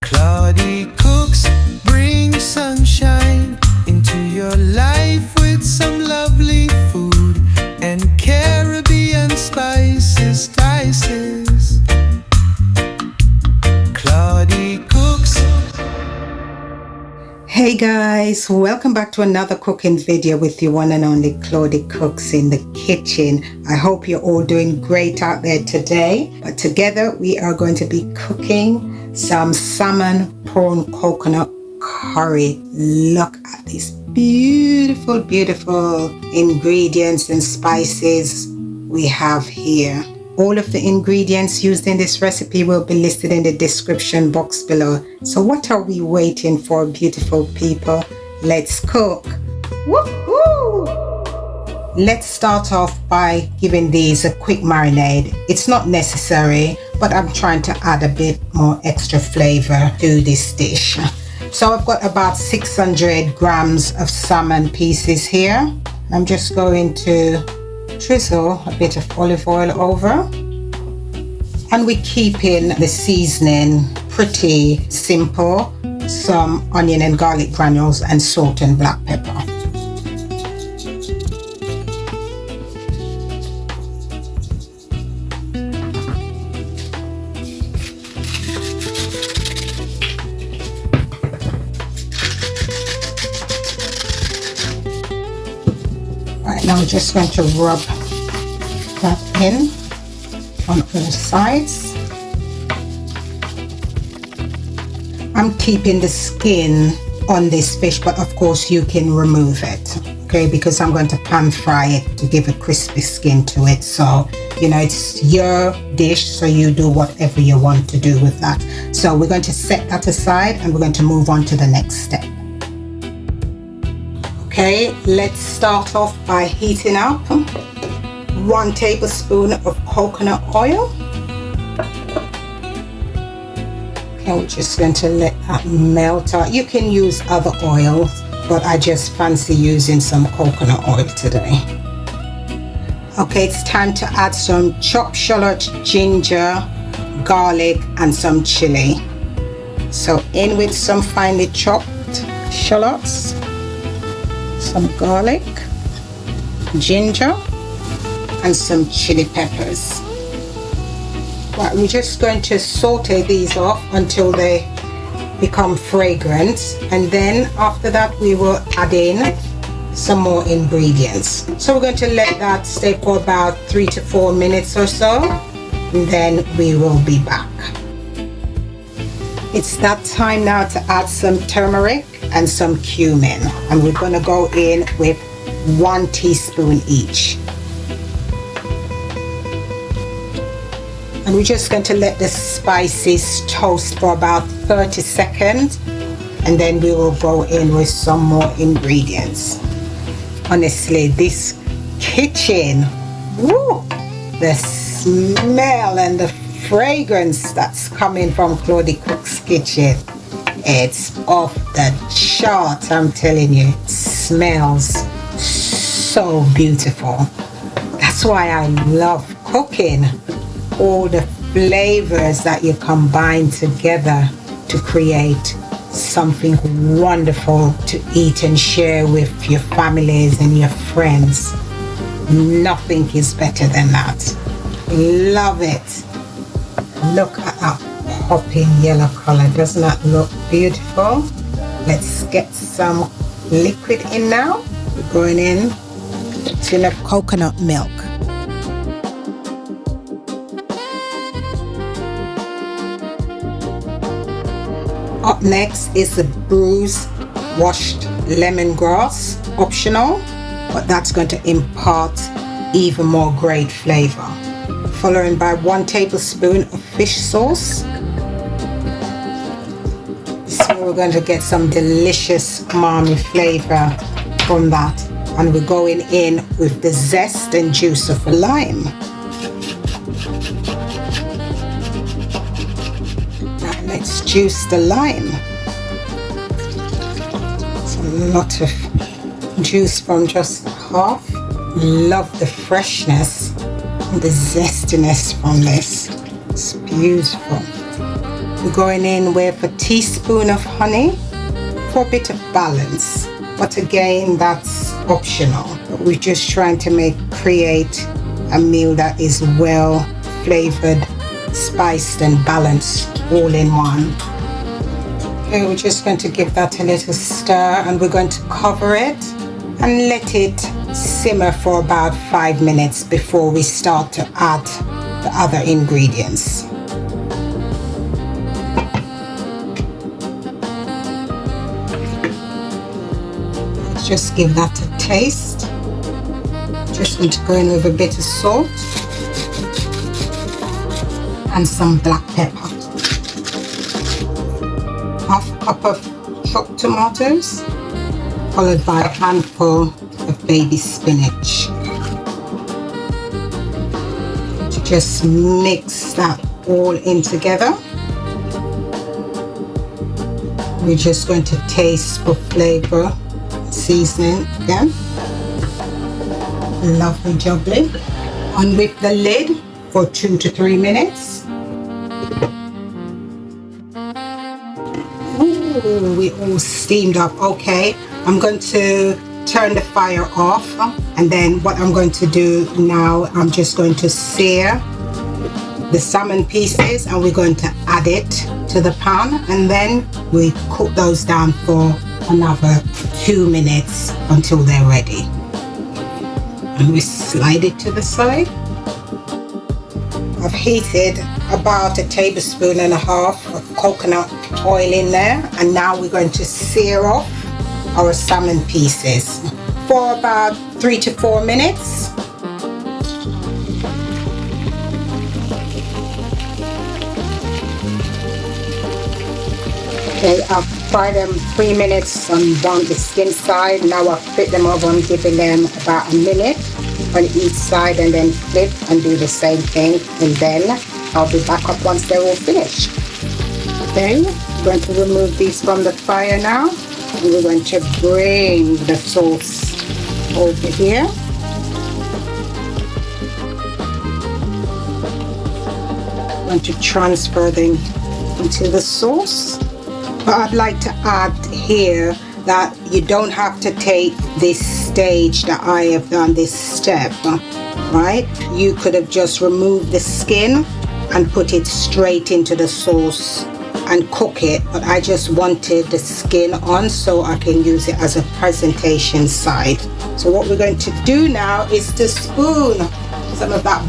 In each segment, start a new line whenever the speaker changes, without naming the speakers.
Claudie cooks, bring sunshine into your life with some lovely food and Caribbean spices, dices. Claudie cooks.
Hey guys, welcome back to another cooking video with your one and only Claudie Cooks in the kitchen. I hope you're all doing great out there today. But together we are going to be cooking some salmon prawn coconut curry. Look at these beautiful, beautiful ingredients and spices we have here. All of the ingredients used in this recipe will be listed in the description box below. So what are we waiting for, beautiful people? Let's cook. Woohoo! Let's start off by giving these a quick marinade. It's not necessary, but I'm trying to add a bit more extra flavor to this dish. So I've got about 600 grams of salmon pieces here. I'm just going to drizzle a bit of olive oil over, and we're keeping the seasoning pretty simple. Some onion and garlic granules and salt and black pepper. Now we're just going to rub that in on all sides. I'm keeping the skin on this fish, but of course you can remove it, okay, because I'm going to pan fry it to give a crispy skin to it. So, you know, it's your dish, so you do whatever you want to do with that. So we're going to set that aside and we're going to move on to the next step. Okay, let's start off by heating up 1 tablespoon of coconut oil. Okay, we're just going to let that melt out. You can use other oils, but I just fancy using some coconut oil today. Okay, it's time to add some chopped shallot, ginger, garlic, and some chili. So in with some finely chopped shallots, some garlic, ginger, and some chili peppers. Right, we're just going to saute these off until they become fragrant, and then after that we will add in some more ingredients. So we're going to let that stay for about 3 to 4 minutes or so, and then we will be back. It's that time now to add some turmeric and some cumin, and we're going to go in with 1 teaspoon each. And we're just going to let the spices toast for about 30 seconds, and then we will go in with some more ingredients. Honestly, this kitchen, woo, the smell and the fragrance that's coming from Claudie Cook's kitchen, it's off the chart. I'm telling you, it smells so beautiful. That's why I love cooking. All the flavors that you combine together to create something wonderful to eat and share with your families and your friends. Nothing is better than that. Love it. Look at that popping yellow color. Doesn't that look beautiful? Let's get some liquid in now. We're going in to the coconut milk. Up next is the bruised washed lemongrass, optional, but that's going to impart even more great flavor. Following by 1 tablespoon of fish sauce. So we're going to get some delicious umami flavor from that, and we're going in with the zest and juice of a lime. Now let's juice the lime. It's a lot of juice from just half. Love the freshness and the zestiness from this. It's beautiful. We're going in with a teaspoon of honey for a bit of balance. But again, that's optional. We're just trying to create a meal that is well flavored, spiced and balanced all in one. Okay, we're just going to give that a little stir and we're going to cover it and let it simmer for about 5 minutes before we start to add the other ingredients. Just give that a taste. Just going to go in with a bit of salt and some black pepper. Half cup of chopped tomatoes, followed by a handful of baby spinach. To just mix that all in together. We're just going to taste for flavor, seasoning again. Lovely jubbly. On with the lid for 2 to 3 minutes. Ooh, we all steamed up. Okay, I'm going to turn the fire off, and then what I'm going to do now, I'm just going to sear the salmon pieces and we're going to add it to the pan, and then we cook those down for another 2 minutes until they're ready. And we slide it to the side. I've heated about 1.5 tablespoons of coconut oil in there, and now we're going to sear off our salmon pieces for about 3 to 4 minutes. Okay, I've fried them 3 minutes on the skin side. Now I've flipped them over and giving them about 1 minute on each side, and then flip and do the same thing, and then I'll be back up once they're all finished. Okay, I'm going to remove these from the fire now, and we're going to bring the sauce over here. I'm going to transfer them into the sauce. But I'd like to add here that you don't have to take this stage that I have done, this step, right? You could have just removed the skin and put it straight into the sauce and cook it, but I just wanted the skin on so I can use it as a presentation side. So what we're going to do now is to spoon some of that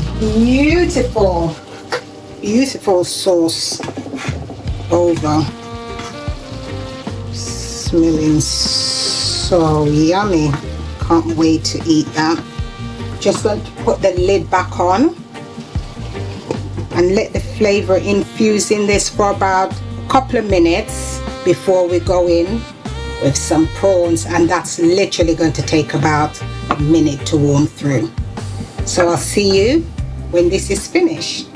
beautiful sauce over. Smelling so yummy. Can't wait to eat that. Just going to put the lid back on and let the flavor infuse in this for about a couple of minutes before we go in with some prawns, and that's literally going to take about a minute to warm through. So I'll see you when this is finished.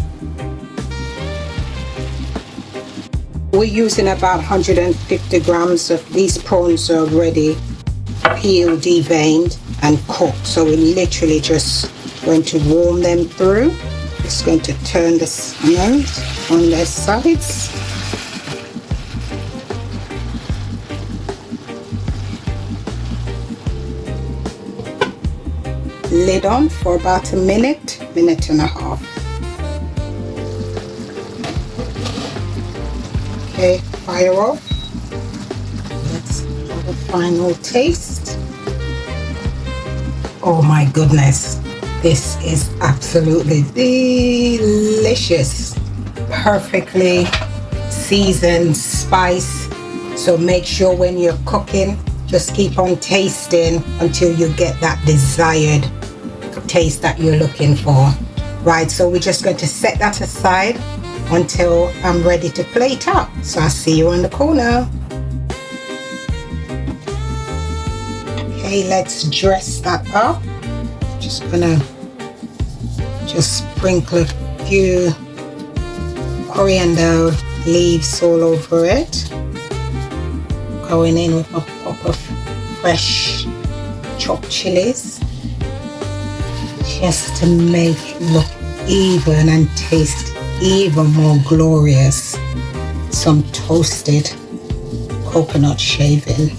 We're using about 150 grams of these prawns already peeled, deveined and cooked. So we're literally just going to warm them through. Just going to turn the salmon on their sides. Lid on for about a minute and a half. Okay, fire off. Let's have a final taste. Oh my goodness, this is absolutely delicious. Perfectly seasoned spice. So make sure when you're cooking, just keep on tasting until you get that desired taste that you're looking for. Right, so we're just going to set that aside until I'm ready to plate up. So I'll see you on the corner. Okay, let's dress that up. Just gonna sprinkle a few coriander leaves all over it. Going in with a pop of fresh chopped chilies, just to make it look even and taste even more glorious. some toasted coconut shaving,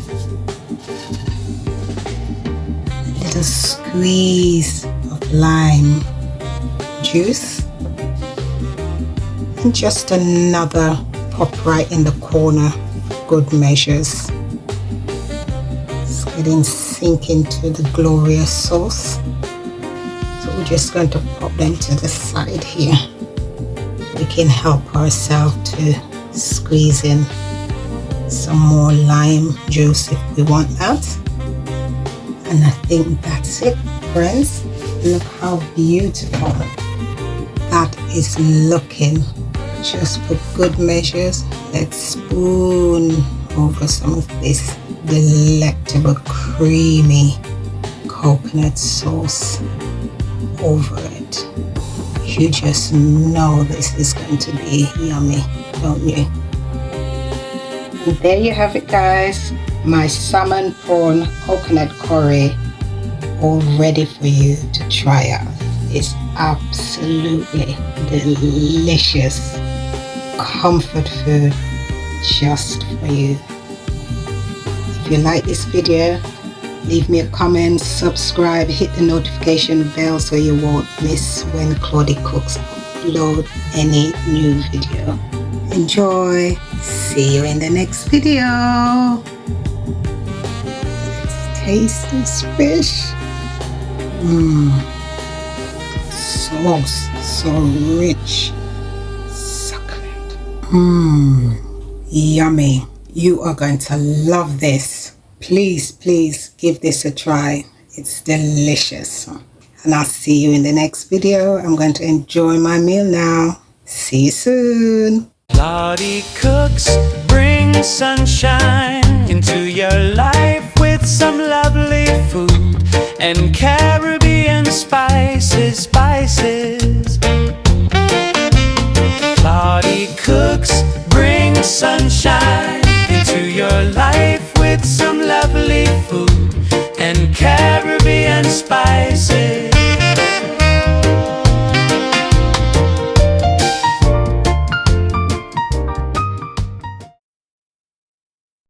a little squeeze of lime juice, and just another pop right in the corner. Good measures. It's getting sink into the glorious sauce. So we're just going to pop them to the side here. We can help ourselves to squeeze in some more lime juice if we want that. And I think that's it, friends. Look how beautiful that is looking. Just for good measures, let's spoon over some of this delectable creamy coconut sauce over it. You just know this is going to be yummy, don't you? And there you have it, guys. My salmon prawn coconut curry, all ready for you to try out. It's absolutely delicious comfort food just for you. If you like this video, leave me a comment, subscribe, hit the notification bell so you won't miss when Claudie Cooks upload any new video. Enjoy. See you in the next video. Let's taste this fish. Sauce, so rich, succulent. Yummy. You are going to love this. Please, please give this a try. It's delicious. And I'll see you in the next video. I'm going to enjoy my meal now. See you soon.
Claudie Cooks bring sunshine into your life with some lovely food and Caribbean spices. Claudie Cooks bring sunshine into your life with some lovely food and Caribbean spices.